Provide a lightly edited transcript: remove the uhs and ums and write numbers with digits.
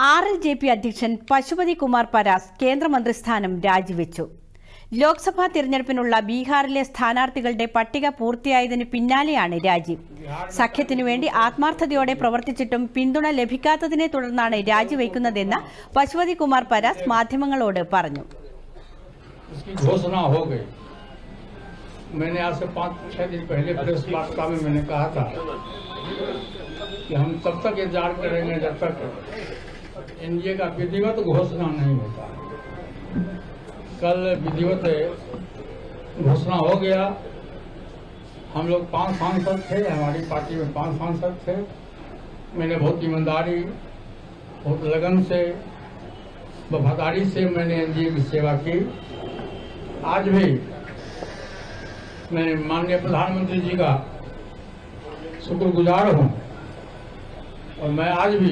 RLJP അധ്യക്ഷൻ പശുപതി കുമാർ പരാസ് കേന്ദ്രമന്ത്രിസ്ഥാനം രാജിവെച്ചു. ലോക്സഭാ തിരഞ്ഞെടുപ്പിനുള്ള ബീഹാറിലെ സ്ഥാനാർത്ഥികളുടെ പട്ടിക പൂർത്തിയായതിന് പിന്നാലെയാണ് രാജി. സഖ്യത്തിനുവേണ്ടി ആത്മാർത്ഥതയോടെ പ്രവർത്തിച്ചിട്ടും പിന്തുണ ലഭിക്കാത്തതിനെ തുടർന്നാണ് രാജിവെക്കുന്നതെന്ന് പശുപതി കുമാർ പരാസ് മാധ്യമങ്ങളോട് പറഞ്ഞു. मैंने आज से 5-6 दिन पहले प्रेस वार्ता में मैंने कहा था कि हम तब तक इंतजार करेंगे जब तक एनडीए का विधिवत घोषणा नहीं होता। कल विधिवत घोषणा हो गया। हम लोग 5 सांसद थे, हमारी पार्टी में 5 सांसद थे। मैंने बहुत ईमानदारी, बहुत लगन से, वफादारी से मैंने एनडीए की सेवा की। आज भी मैं माननीय प्रधानमंत्री जी का शुक्रगुजार हूँ और मैं आज भी